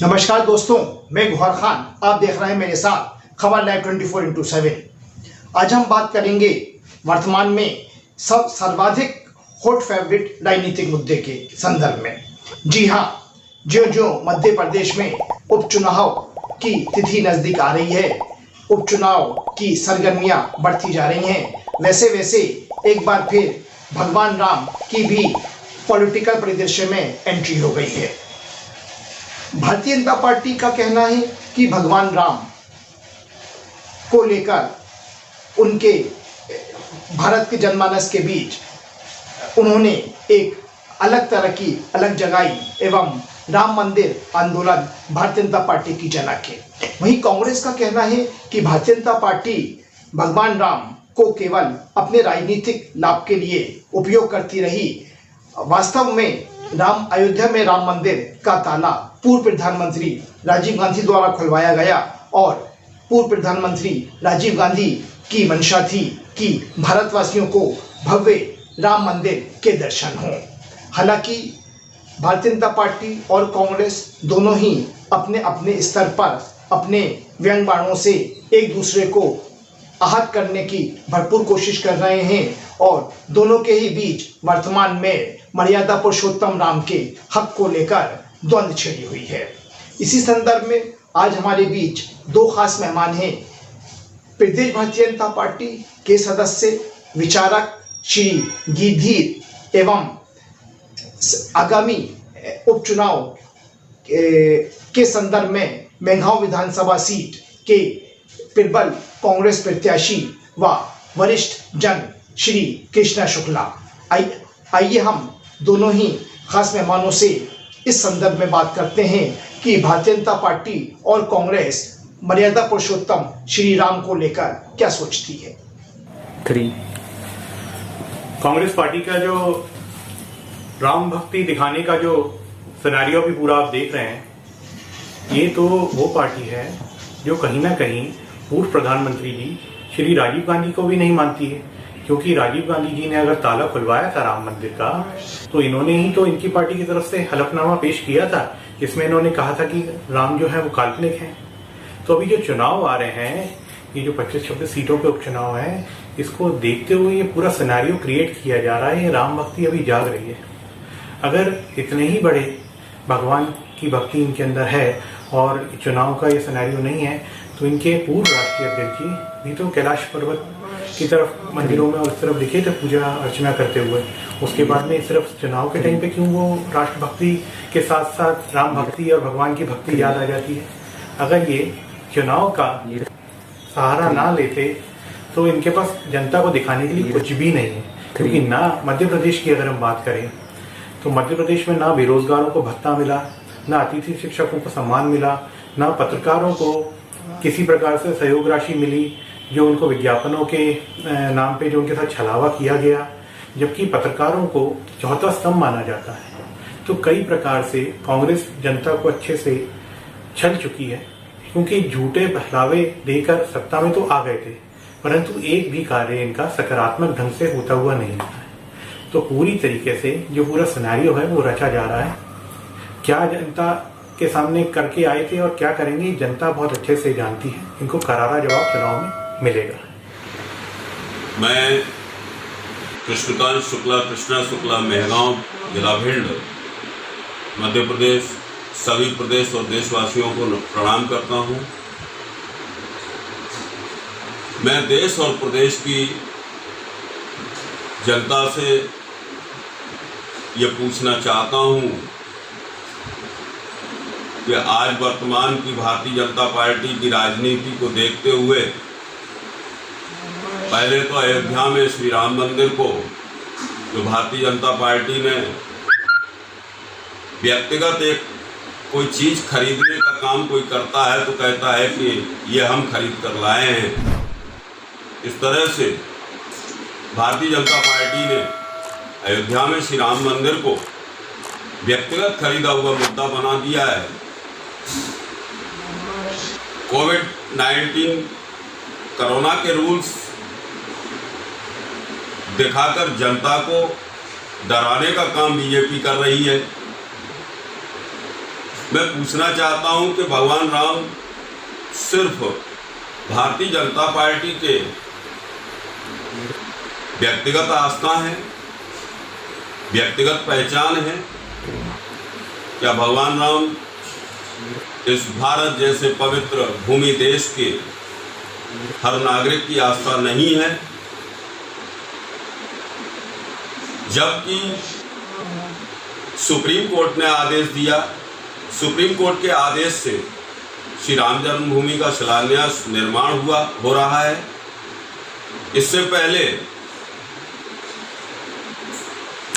नमस्कार दोस्तों, मैं गौहर खान। आप देख रहे हैं मेरे साथ खबर लाइव 24/7। आज हम बात करेंगे वर्तमान में सर्वाधिक हॉट फेवरेट राजनीतिक मुद्दे के संदर्भ में। जी हाँ, जो मध्य प्रदेश में उपचुनाव की तिथि नजदीक आ रही है, उपचुनाव की सरगर्मियां बढ़ती जा रही हैं, वैसे वैसे एक बार फिर भगवान राम की भी पॉलिटिकल परिदृश्य में एंट्री हो गई है। भारतीय जनता पार्टी का कहना है कि भगवान राम को लेकर उनके भारत के जनमानस के बीच उन्होंने एक अलग तरह की अलग जगाई एवं राम मंदिर आंदोलन भारतीय जनता पार्टी की झलक है। वहीं कांग्रेस का कहना है कि भारतीय जनता पार्टी भगवान राम को केवल अपने राजनीतिक लाभ के लिए उपयोग करती रही। वास्तव में अयोध्या में राम मंदिर का ताला पूर्व प्रधानमंत्री राजीव गांधी द्वारा खुलवाया गया और पूर्व प्रधानमंत्री राजीव गांधी की मंशा थी कि भारतवासियों को भव्य राम मंदिर के दर्शन हों। हालांकि भारतीय जनता पार्टी और कांग्रेस दोनों ही अपने अपने स्तर पर अपने व्यंग बाणों से एक दूसरे को आहत करने की भरपूर कोशिश कर रहे हैं और दोनों के ही बीच वर्तमान में मर्यादा पुरुषोत्तम राम के हक को लेकर द्वंद्व छिड़ी हुई है। इसी संदर्भ में आज हमारे बीच दो खास मेहमान हैं। प्रदेश भारतीय जनता पार्टी के सदस्य विचारक श्री गिरधीर एवं आगामी उपचुनाव के संदर्भ में मेघांव विधानसभा सीट के प्रबल कांग्रेस प्रत्याशी व वरिष्ठ जन श्री कृष्णा शुक्ला। आइए हम दोनों ही खास मेहमानों से इस संदर्भ में बात करते हैं कि भारतीय जनता पार्टी और कांग्रेस मर्यादा पुरुषोत्तम श्री राम को लेकर क्या सोचती है। कांग्रेस पार्टी का जो राम भक्ति दिखाने का जो सिनेरियो भी पूरा आप देख रहे हैं, ये तो वो पार्टी है जो कहीं ना कहीं पूर्व प्रधानमंत्री जी श्री राजीव गांधी को भी नहीं मानती है। क्योंकि राजीव गांधी जी ने अगर ताला खुलवाया था राम मंदिर का, तो इन्होंने ही तो इनकी पार्टी की तरफ से हलफनामा पेश किया था, जिसमें इन्होंने कहा था कि राम जो है वो काल्पनिक है। तो अभी जो चुनाव आ रहे हैं, ये जो 25-26 सीटों पे उपचुनाव है, इसको देखते हुए ये पूरा सिनेरियो क्रिएट किया जा रहा है। ये राम भक्ति अभी जाग रही है। अगर इतने ही बड़े भगवान की भक्ति इनके अंदर है और चुनाव का ये सिनेरियो नहीं है, तो इनके पूर्व राष्ट्रीय अध्यक्ष जी भी तो कैलाश पर्वत की तरफ मंदिरों में और इस तरफ दिखे थे पूजा अर्चना करते हुए। उसके बाद में सिर्फ चुनाव के टाइम पे क्यों वो राष्ट्र भक्ति के साथ साथ राम भक्ति और भगवान की भक्ति याद आ जाती है। अगर ये चुनाव का सहारा ना लेते तो इनके पास जनता को दिखाने के लिए कुछ भी नहीं है। क्योंकि ना मध्य प्रदेश की अगर हम बात करें तो मध्य प्रदेश में ना बेरोजगारों को भत्ता मिला, ना अतिथि शिक्षकों को सम्मान मिला, ना पत्रकारों को किसी प्रकार से सहयोग राशि मिली जो उनको विज्ञापनों के नाम पे जो उनके साथ छलावा किया गया, जबकि पत्रकारों को चौथा स्तंभ माना जाता है। तो कई प्रकार से कांग्रेस जनता को अच्छे से छल चुकी है, क्योंकि झूठे बहलावे देकर सत्ता में तो आ गए थे, परंतु एक भी कार्य इनका सकारात्मक ढंग से होता हुआ नहीं है। तो पूरी तरीके से जो पूरा सिनेरियो है वो रचा जा रहा है। क्या जनता के सामने करके आए थे और क्या करेंगे, जनता बहुत अच्छे से जानती है। इनको करारा जवाब चुनाव में मिलेगा। मैं कृष्णा शुक्ला मेघांव जिला भिंड मध्य प्रदेश सभी प्रदेश और देशवासियों को प्रणाम करता हूं। मैं देश और प्रदेश की जनता से ये पूछना चाहता हूं कि आज वर्तमान की भारतीय जनता पार्टी की राजनीति को देखते हुए पहले तो अयोध्या में श्री राम मंदिर को जो भारतीय जनता पार्टी ने व्यक्तिगत एक कोई चीज खरीदने का काम कोई करता है तो कहता है कि ये हम खरीद कर लाए हैं। इस तरह से भारतीय जनता पार्टी ने अयोध्या में श्री राम मंदिर को व्यक्तिगत खरीदा हुआ मुद्दा बना दिया है। कोविड-19 कोरोना के रूल्स दिखाकर जनता को डराने का काम बीजेपी कर रही है। मैं पूछना चाहता हूं कि भगवान राम सिर्फ भारतीय जनता पार्टी के व्यक्तिगत आस्था है, व्यक्तिगत पहचान है? क्या भगवान राम इस भारत जैसे पवित्र भूमि देश के हर नागरिक की आस्था नहीं है? जबकि सुप्रीम कोर्ट ने आदेश दिया, सुप्रीम कोर्ट के आदेश से श्री राम जन्मभूमि का शिलान्यास निर्माण हो रहा है। इससे पहले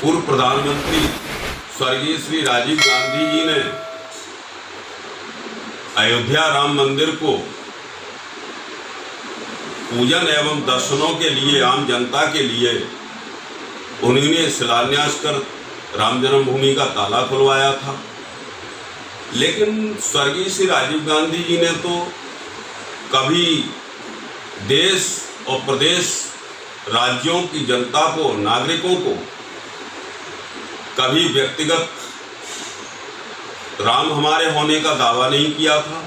पूर्व प्रधानमंत्री स्वर्गीय श्री राजीव गांधी जी ने अयोध्या राम मंदिर को पूजन एवं दर्शनों के लिए, आम जनता के लिए उन्होंने शिलान्यास कर राम जन्मभूमि का ताला खुलवाया था। लेकिन स्वर्गीय श्री राजीव गांधी जी ने तो कभी देश और प्रदेश राज्यों की जनता को, नागरिकों को कभी व्यक्तिगत राम हमारे होने का दावा नहीं किया था।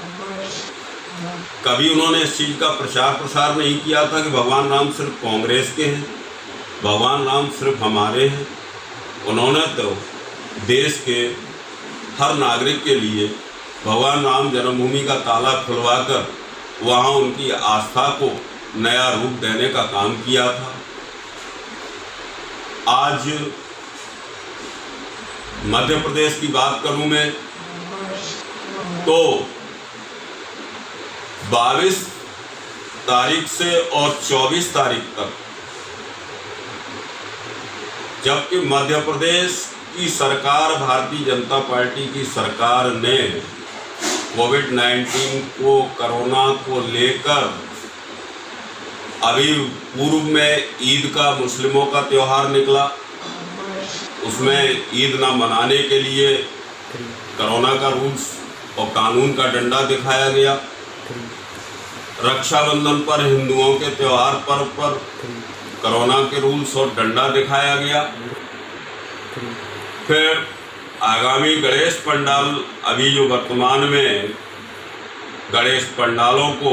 कभी उन्होंने इस चीज का प्रचार प्रसार नहीं किया था कि भगवान राम सिर्फ कांग्रेस के हैं, भगवान राम सिर्फ हमारे हैं। उन्होंने तो देश के हर नागरिक के लिए भगवान राम जन्मभूमि का ताला खुलवाकर वहाँ उनकी आस्था को नया रूप देने का काम किया था। आज मध्य प्रदेश की बात करूं मैं तो 22 तारीख से और 24 तारीख तक, जबकि मध्य प्रदेश की सरकार, भारतीय जनता पार्टी की सरकार ने कोविड-19 को, कोरोना को लेकर अभी पूर्व में ईद का, मुस्लिमों का त्यौहार निकला, उसमें ईद ना मनाने के लिए कोरोना का रूल्स और कानून का डंडा दिखाया गया। रक्षाबंधन पर, हिंदुओं के त्यौहार पर कोरोना के रूल्स और डंडा दिखाया गया। फिर आगामी गणेश पंडाल, अभी जो वर्तमान में गणेश पंडालों को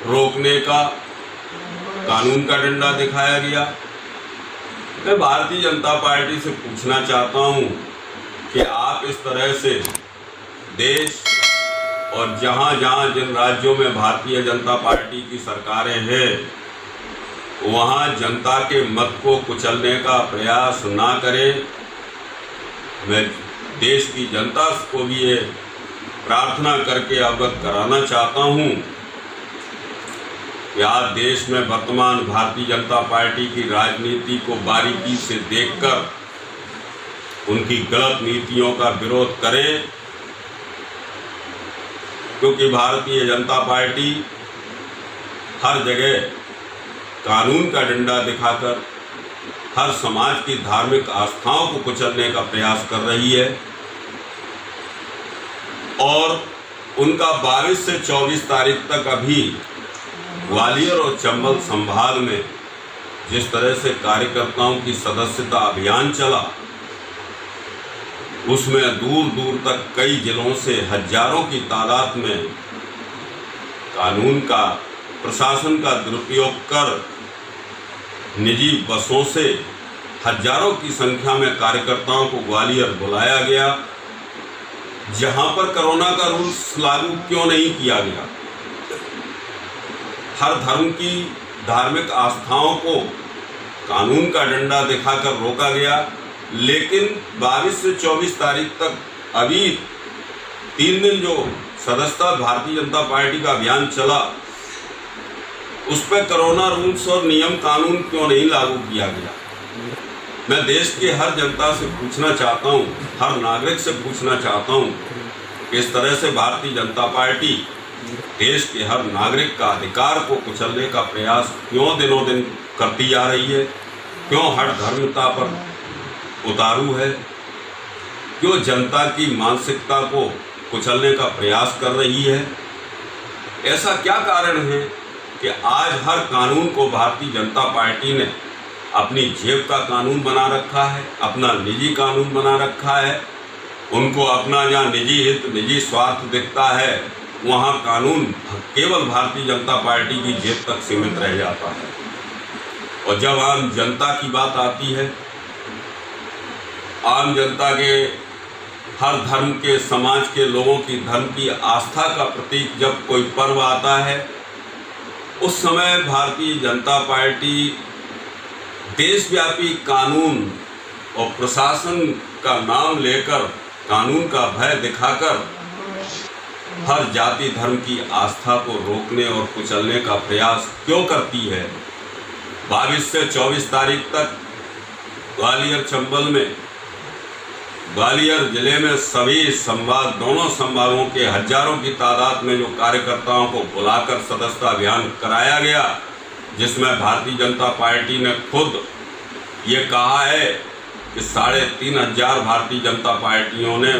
रोकने का कानून का डंडा दिखाया गया। मैं भारतीय जनता पार्टी से पूछना चाहता हूं कि आप इस तरह से देश और जहां जहां जिन राज्यों में भारतीय जनता पार्टी की सरकारें हैं वहां जनता के मत को कुचलने का प्रयास ना करें। मैं देश की जनता को भी ये प्रार्थना करके अवगत कराना चाहता हूं कि आज देश में वर्तमान भारतीय जनता पार्टी की राजनीति को बारीकी से देखकर उनकी गलत नीतियों का विरोध करें, क्योंकि भारतीय जनता पार्टी हर जगह कानून का डंडा दिखाकर हर समाज की धार्मिक आस्थाओं को कुचलने का प्रयास कर रही है। और उनका 22 से 24 तारीख तक अभी ग्वालियर और चंबल संभाग में जिस तरह से कार्यकर्ताओं की सदस्यता अभियान चला, उसमें दूर दूर तक कई जिलों से हजारों की तादाद में कानून का, प्रशासन का दुरुपयोग कर निजी बसों से हजारों की संख्या में कार्यकर्ताओं को ग्वालियर बुलाया गया, जहां पर कोरोना का रूल्स लागू क्यों नहीं किया गया। हर धर्म की धार्मिक आस्थाओं को कानून का डंडा दिखाकर रोका गया, लेकिन 22 से 24 तारीख तक अभी 3 दिन जो सदस्यता भारतीय जनता पार्टी का अभियान चला, उस पर कोरोना रूल्स और नियम कानून क्यों नहीं लागू किया गया। मैं देश के हर जनता से पूछना चाहता हूं, हर नागरिक से पूछना चाहता हूं कि इस तरह से भारतीय जनता पार्टी देश के हर नागरिक का अधिकार को कुचलने का प्रयास क्यों दिनों दिन करती जा रही है, क्यों हर धर्मता पर उतारू है, क्यों जनता की मानसिकता को कुचलने का प्रयास कर रही है। ऐसा क्या कारण है कि आज हर कानून को भारतीय जनता पार्टी ने अपनी जेब का कानून बना रखा है, अपना निजी कानून बना रखा है, उनको अपना जहाँ निजी हित, निजी स्वार्थ दिखता है, वहाँ कानून केवल भारतीय जनता पार्टी की जेब तक सीमित रह जाता है। और जब आम जनता की बात आती है, आम जनता के हर धर्म के, समाज के लोगों की धर्म की आस्था का प्रतीक जब कोई पर्व आता है, उस समय भारतीय जनता पार्टी देशव्यापी कानून और प्रशासन का नाम लेकर, कानून का भय दिखाकर हर जाति धर्म की आस्था को रोकने और कुचलने का प्रयास क्यों करती है। 22 से 24 तारीख तक ग्वालियर चंबल में, ग्वालियर जिले में सभी संभाग, दोनों संभागों के हजारों की तादाद में जो कार्यकर्ताओं को बुलाकर सदस्यता अभियान कराया गया, जिसमें भारतीय जनता पार्टी ने खुद ये कहा है कि 3,500 भारतीय जनता पार्टियों ने,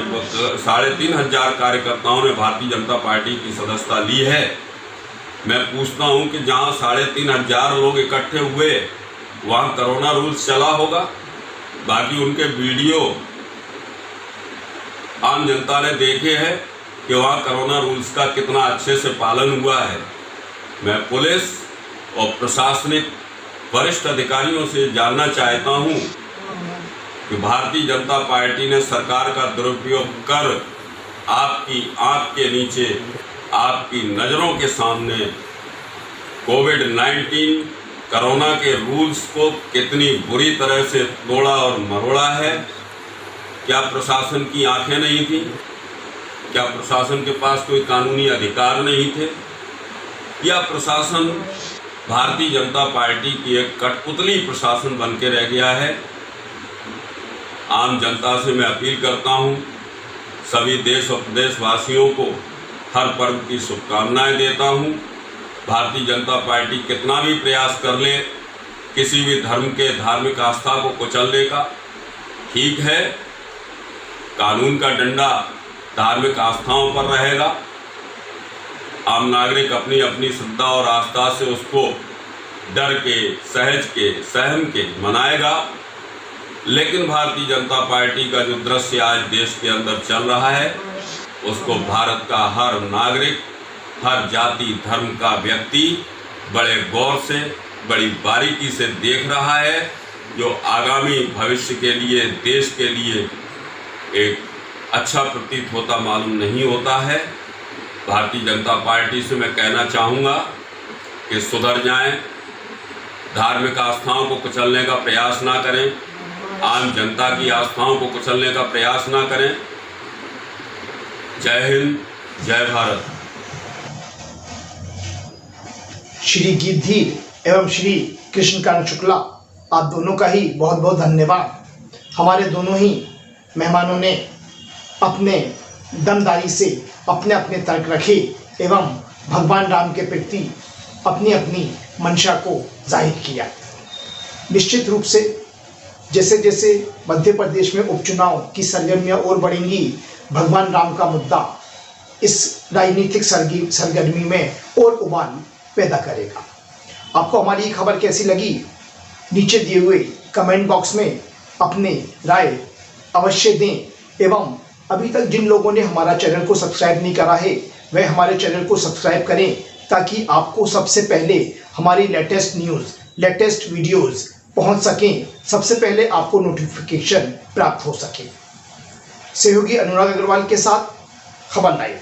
3,500 कार्यकर्ताओं ने भारतीय जनता पार्टी की सदस्यता ली है। मैं पूछता हूं कि जहां 3,500 लोग इकट्ठे हुए वहां कोरोना रूल्स चला होगा? बाकी उनके वीडियो आम जनता ने देखे हैं कि वहाँ कोरोना रूल्स का कितना अच्छे से पालन हुआ है। मैं पुलिस और प्रशासनिक वरिष्ठ अधिकारियों से जानना चाहता हूँ कि भारतीय जनता पार्टी ने सरकार का दुरुपयोग कर आपकी आंख के नीचे, आपकी नज़रों के सामने कोविड-19 कोरोना के रूल्स को कितनी बुरी तरह से तोड़ा और मरोड़ा है। क्या प्रशासन की आंखें नहीं थी? क्या प्रशासन के पास कोई कानूनी अधिकार नहीं थे? या प्रशासन भारतीय जनता पार्टी की एक कठपुतली प्रशासन बन के रह गया है? आम जनता से मैं अपील करता हूं, सभी देश और प्रदेशवासियों को हर पर्व की शुभकामनाएं देता हूं। भारतीय जनता पार्टी कितना भी प्रयास कर ले किसी भी धर्म के धार्मिक आस्था को कुचलने का, ठीक है, कानून का डंडा धार्मिक आस्थाओं पर रहेगा। आम नागरिक अपनी अपनी श्रद्धा और आस्था से उसको डर के, सहज के, सहम के मनाएगा। लेकिन भारतीय जनता पार्टी का जो दृश्य आज देश के अंदर चल रहा है, उसको भारत का हर नागरिक, हर जाति धर्म का व्यक्ति बड़े गौर से, बड़ी बारीकी से देख रहा है, जो आगामी भविष्य के लिए, देश के लिए एक अच्छा प्रतीत होता मालूम नहीं होता है। भारतीय जनता पार्टी से मैं कहना चाहूँगा कि सुधर जाएं, धार्मिक आस्थाओं को कुचलने का प्रयास ना करें, आम जनता की आस्थाओं को कुचलने का प्रयास ना करें। जय हिंद, जय भारत। श्री गिद्धि एवं श्री कृष्णकांत शुक्ला, आप दोनों का ही बहुत बहुत धन्यवाद। हमारे दोनों ही मेहमानों ने अपने दमदारी से अपने अपने तर्क रखे एवं भगवान राम के प्रति अपनी अपनी मंशा को जाहिर किया। निश्चित रूप से जैसे जैसे मध्य प्रदेश में उपचुनाव की सरगर्मियां और बढ़ेंगी, भगवान राम का मुद्दा इस राजनीतिक सरगर्मी में और उबाल पैदा करेगा। आपको हमारी ये खबर कैसी लगी? नीचे दिए हुए कमेंट बॉक्स में अपने राय अवश्य दें एवं अभी तक जिन लोगों ने हमारा चैनल को सब्सक्राइब नहीं करा है, वह हमारे चैनल को सब्सक्राइब करें ताकि आपको सबसे पहले हमारी लेटेस्ट न्यूज़, लेटेस्ट वीडियोज़ पहुंच सकें, सबसे पहले आपको नोटिफिकेशन प्राप्त हो सके। सहयोगी अनुराग अग्रवाल के साथ खबर लाइव।